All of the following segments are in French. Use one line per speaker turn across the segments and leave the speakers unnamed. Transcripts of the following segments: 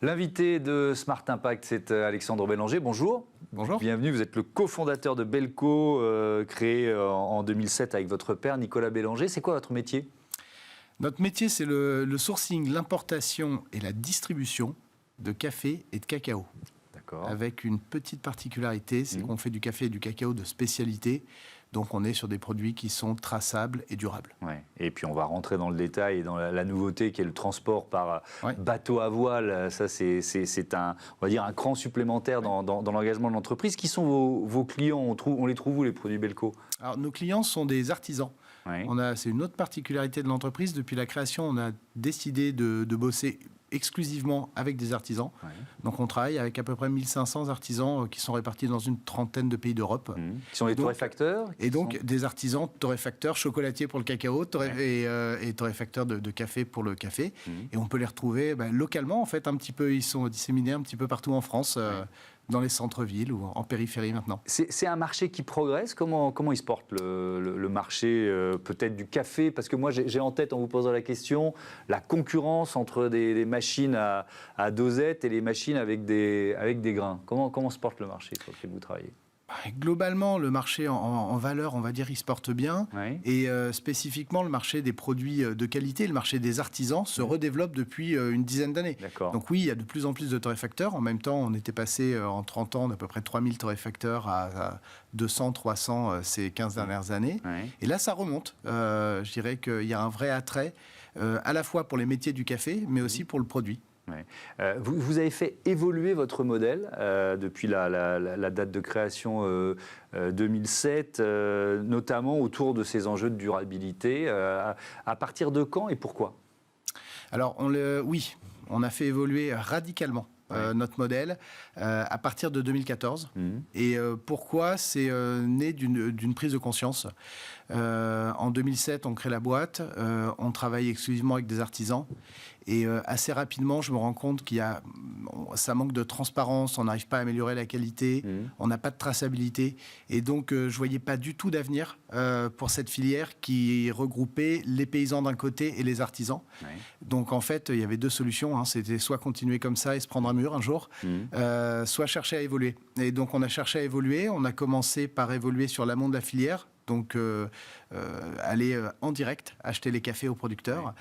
L'invité de Smart Impact, c'est Alexandre Bélanger. Bonjour.
Bonjour.
Bienvenue, vous êtes le cofondateur de Belco, créé en 2007 avec votre père Nicolas Bélanger. C'est quoi votre métier ?
Notre métier, c'est le sourcing, l'importation et la distribution de café et de cacao.
D'accord.
Avec une petite particularité, c'est qu'on fait du café et du cacao de spécialité. Donc, on est sur des produits qui sont traçables et durables.
Ouais. Et puis, on va rentrer dans le détail et dans la nouveauté qui est le transport par bateau à voile. Ça, c'est un, on va dire, un cran supplémentaire dans l'engagement de l'entreprise. Qui sont vos clients ? On les trouve où, les produits Belco ?
Alors, nos clients sont des artisans.
Ouais.
C'est une autre particularité de l'entreprise. Depuis la création, on a décidé de bosser exclusivement avec des artisans. Ouais. Donc, on travaille avec à peu près 1500 artisans qui sont répartis dans une trentaine de pays d'Europe.
Qui sont des torréfacteurs ?
Et donc, des artisans torréfacteurs, chocolatiers pour le cacao et torréfacteurs de café pour le café. Et on peut les retrouver localement, en fait, un petit peu. Ils sont disséminés un petit peu partout en France. Dans les centres-villes ou en périphérie maintenant.
C'est un marché qui progresse. Comment il se porte le marché peut-être du café ? Parce que moi j'ai en tête, en vous posant la question, la concurrence entre des machines à dosette et les machines avec des grains. Comment se porte le marché sur lequel vous travaillez ?
Globalement, le marché en valeur, on va dire, il se porte bien. Oui. Et spécifiquement, le marché des produits de qualité, le marché des artisans se redéveloppe depuis une dizaine d'années. Donc oui, il y a de plus en plus de torréfacteurs. En même temps, on était passé en 30 ans d'à peu près 3000 torréfacteurs à 200, 300 ces 15 dernières années. Oui. Et là, ça remonte. Je dirais qu'il y a un vrai attrait, à la fois pour les métiers du café, mais aussi pour le produit.
Ouais. Vous avez fait évoluer votre modèle depuis la date de création 2007, notamment autour de ces enjeux de durabilité. À partir de quand et pourquoi ?
Alors, oui, on a fait évoluer radicalement notre modèle à partir de 2014. Et pourquoi ? C'est né d'une prise de conscience. En 2007, on crée la boîte, on travaille exclusivement avec des artisans. Et assez rapidement, je me rends compte ça manque de transparence, on n'arrive pas à améliorer la qualité, on n'a pas de traçabilité. Et donc, je ne voyais pas du tout d'avenir pour cette filière qui regroupait les paysans d'un côté et les artisans. Ouais. Donc, en fait, il y avait deux solutions. C'était soit continuer comme ça et se prendre un mur un jour, soit chercher à évoluer. Et donc, on a cherché à évoluer. On a commencé par évoluer sur l'amont de la filière. Donc, aller en direct acheter les cafés aux producteurs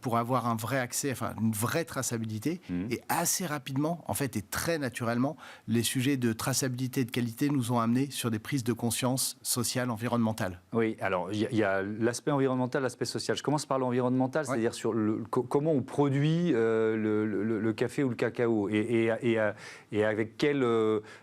pour avoir un vrai accès, une vraie traçabilité. Et assez rapidement, en fait, et très naturellement, les sujets de traçabilité et de qualité nous ont amenés sur des prises de conscience sociales, environnementales.
Oui, alors il y a l'aspect environnemental, l'aspect social. Je commence par l'environnemental, c'est-à-dire sur comment on produit le café ou le cacao et avec quels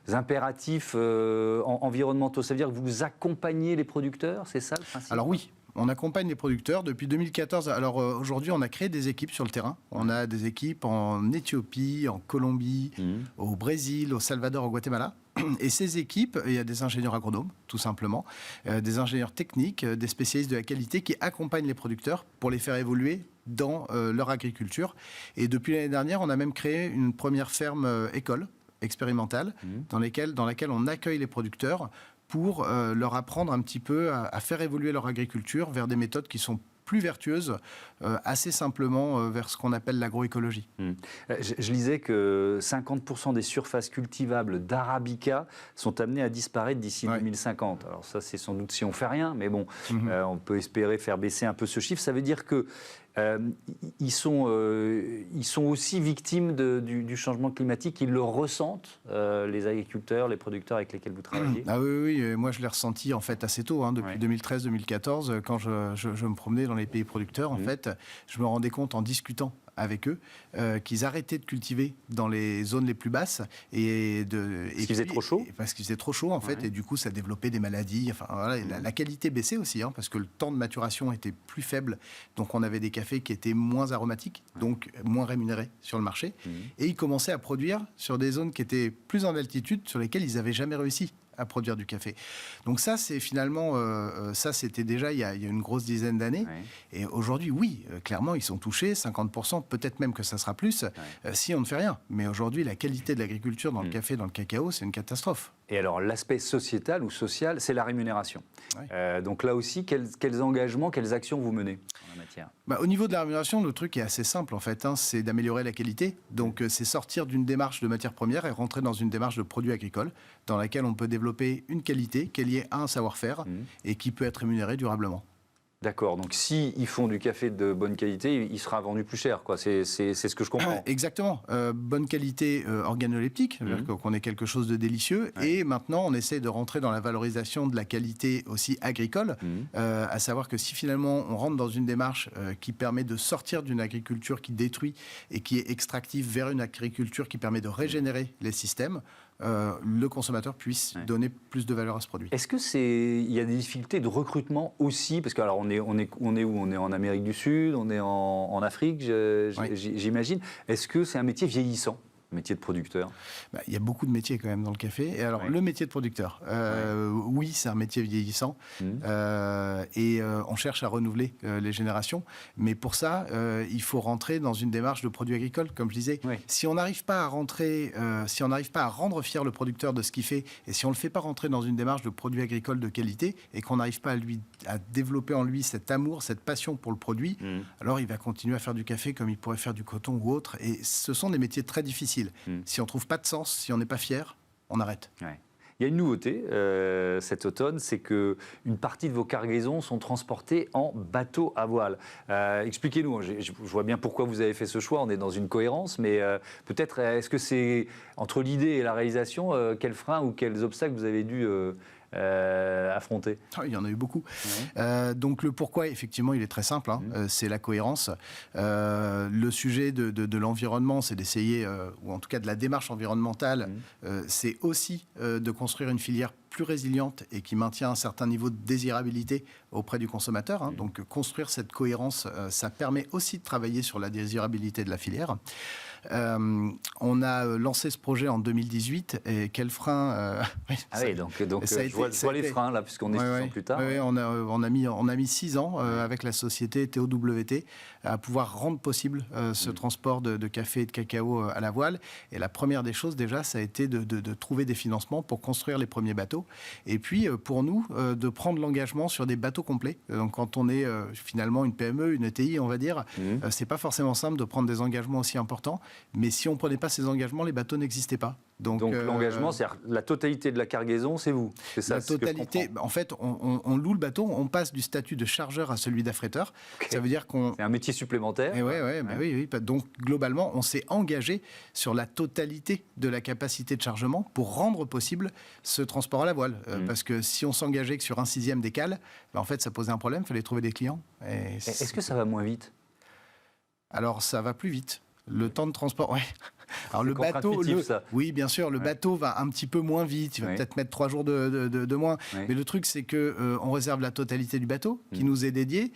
impératifs environnementaux. Ça veut dire que vous accompagnez les producteurs, c'est ça le principe ?
Alors oui, on accompagne les producteurs depuis 2014. Alors aujourd'hui, on a créé des équipes sur le terrain. On a des équipes en Éthiopie, en Colombie, au Brésil, au Salvador, au Guatemala. Et ces équipes, il y a des ingénieurs agronomes, tout simplement, des ingénieurs techniques, des spécialistes de la qualité qui accompagnent les producteurs pour les faire évoluer dans leur agriculture. Et depuis l'année dernière, on a même créé une première ferme école expérimentale dans laquelle on accueille les producteurs pour leur apprendre un petit peu à faire évoluer leur agriculture vers des méthodes qui sont plus vertueuses, assez simplement vers ce qu'on appelle l'agroécologie.
Je lisais que 50% des surfaces cultivables d'Arabica sont amenées à disparaître d'ici 2050. Alors ça, c'est sans doute si on fait rien, mais bon, on peut espérer faire baisser un peu ce chiffre. Ça veut dire que ils sont aussi victimes du changement climatique, ils le ressentent, les agriculteurs, les producteurs avec lesquels vous travaillez.
Ah oui, moi je l'ai ressenti en fait assez tôt, depuis 2013-2014, quand je me promenais dans les pays producteurs, en fait, je me rendais compte en discutant avec eux, qu'ils arrêtaient de cultiver dans les zones les plus basses.
Parce qu'il faisait trop chaud ?
Parce qu'il faisait trop chaud, en fait, et du coup, ça développait des maladies. La qualité baissait aussi, parce que le temps de maturation était plus faible. Donc, on avait des cafés qui étaient moins aromatiques, donc moins rémunérés sur le marché. Et ils commençaient à produire sur des zones qui étaient plus en altitude, sur lesquelles ils n'avaient jamais réussi à produire du café. Donc ça, c'est finalement, ça c'était déjà il y a une grosse dizaine d'années. Et aujourd'hui, oui, clairement, ils sont touchés, 50%, peut-être même que ça sera plus, si on ne fait rien. Mais aujourd'hui, la qualité de l'agriculture dans le café, dans le cacao, c'est une catastrophe.
Et alors, l'aspect sociétal ou social, c'est la rémunération. Donc là aussi, quels engagements, quelles actions vous menez en la matière ? matière?
Au niveau de la rémunération, le truc est assez simple en fait, c'est d'améliorer la qualité. Donc c'est sortir d'une démarche de matière première et rentrer dans une démarche de produits agricoles dans laquelle on peut développer une qualité qui est liée à un savoir-faire et qui peut être rémunérée durablement.
D'accord, donc s'ils font du café de bonne qualité, il sera vendu plus cher, quoi. C'est ce que je comprends.
Exactement. Bonne qualité organoleptique, c'est-à-dire qu'on ait quelque chose de délicieux. Ouais. Et maintenant, on essaie de rentrer dans la valorisation de la qualité aussi agricole, à savoir que si finalement on rentre dans une démarche qui permet de sortir d'une agriculture qui détruit et qui est extractive vers une agriculture qui permet de régénérer les systèmes, le consommateur puisse donner plus de valeur à ce produit.
Est-ce qu'il y a des difficultés de recrutement aussi? Parce que alors on est où? On est en Amérique du Sud, on est en Afrique, j'imagine. Est-ce que c'est un métier vieillissant? Métier de producteur?
Il y a beaucoup de métiers quand même dans le café. Et alors, le métier de producteur, oui, c'est un métier vieillissant. Et on cherche à renouveler les générations. Mais pour ça, il faut rentrer dans une démarche de produits agricoles, comme je disais. Si on n'arrive pas à rentrer, si on n'arrive pas à rendre fier le producteur de ce qu'il fait, et si on ne le fait pas rentrer dans une démarche de produits agricoles de qualité, et qu'on n'arrive pas à développer en lui cet amour, cette passion pour le produit, alors il va continuer à faire du café comme il pourrait faire du coton ou autre. Et ce sont des métiers très difficiles. Si on ne trouve pas de sens, si on n'est pas fier, on arrête.
Il y a une nouveauté cet automne, c'est qu'une partie de vos cargaisons sont transportées en bateau à voile. Expliquez-nous, je vois bien pourquoi vous avez fait ce choix, on est dans une cohérence, mais peut-être, est-ce que c'est entre l'idée et la réalisation, quels freins ou quels obstacles vous avez dû affronter?
Il y en a eu beaucoup. Donc le pourquoi, effectivement, il est très simple, c'est la cohérence. Le sujet de l'environnement, c'est d'essayer, ou en tout cas de la démarche environnementale, c'est aussi de construire une filière plus résiliente et qui maintient un certain niveau de désirabilité auprès du consommateur. Donc construire cette cohérence, ça permet aussi de travailler sur la désirabilité de la filière. On a lancé ce projet en 2018 et quel frein
donc je vois les freins là puisqu'on est 6 ans plus tard.
On a mis 6 ans avec la société TOWT à pouvoir rendre possible ce transport de café et de cacao à la voile. Et la première des choses déjà, ça a été de trouver des financements pour construire les premiers bateaux. Et puis pour nous, de prendre l'engagement sur des bateaux complets. Donc quand on est finalement une PME, une ETI, on va dire, c'est pas forcément simple de prendre des engagements aussi importants. Mais si on ne prenait pas ces engagements, les bateaux n'existaient pas.
Donc l'engagement, c'est la totalité de la cargaison, c'est vous? C'est ça,
la totalité, en fait, on loue le bateau, on passe du statut de chargeur à celui d'affréteur. Ça veut dire qu'on...
C'est un métier supplémentaire.
Oui. Donc globalement, on s'est engagé sur la totalité de la capacité de chargement pour rendre possible ce transport à la voile. Parce que si on s'engageait que sur 1/6 des cales, en fait, ça posait un problème, il fallait trouver des clients.
Est-ce que ça va moins vite?
Alors, ça va plus vite. Le temps de transport, Alors le bateau,
ça.
Oui, bien sûr, le bateau va un petit peu moins vite, il va peut-être mettre 3 jours de moins. Mais le truc, c'est qu'on réserve la totalité du bateau qui nous est dédié,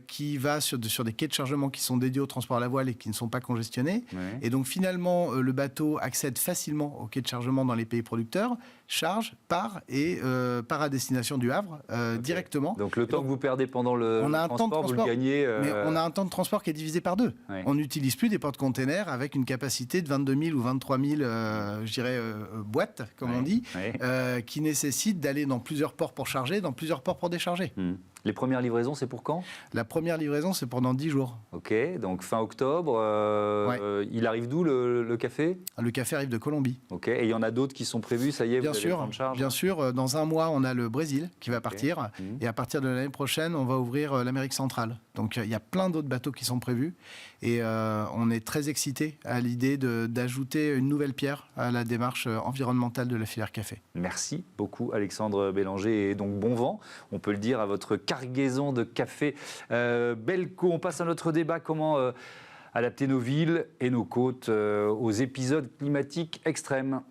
qui va sur des quais de chargement qui sont dédiés au transport à la voile et qui ne sont pas congestionnés. Et donc finalement, le bateau accède facilement aux quais de chargement dans les pays producteurs, charge, part à destination du Havre directement.
Donc le temps que vous perdez pendant le transport, vous le gagnez.
Mais on a un temps de transport qui est divisé par 2. On n'utilise plus des porte-containers avec une capacité de 22 000 ou 23 000 boîtes, comme on dit, qui nécessitent d'aller dans plusieurs ports pour charger, dans plusieurs ports pour décharger.
Les premières livraisons, c'est pour quand?
La première livraison, c'est pendant 10 jours.
Ok, donc fin octobre. Il arrive d'où le café?
Le café arrive de Colombie.
Ok, et il y en a d'autres qui sont prévus, ça y est,
bien
vous allez prendre charge?
Bien sûr, dans un mois, on a le Brésil qui va partir. Et à partir de l'année prochaine, on va ouvrir l'Amérique centrale. Donc il y a plein d'autres bateaux qui sont prévus. Et on est très excités à l'idée d'ajouter une nouvelle pierre à la démarche environnementale de la filière café.
Merci beaucoup Alexandre Bélanger, et donc bon vent, on peut le dire, à votre cargaison de café Belco. On passe à notre débat, comment adapter nos villes et nos côtes aux épisodes climatiques extrêmes.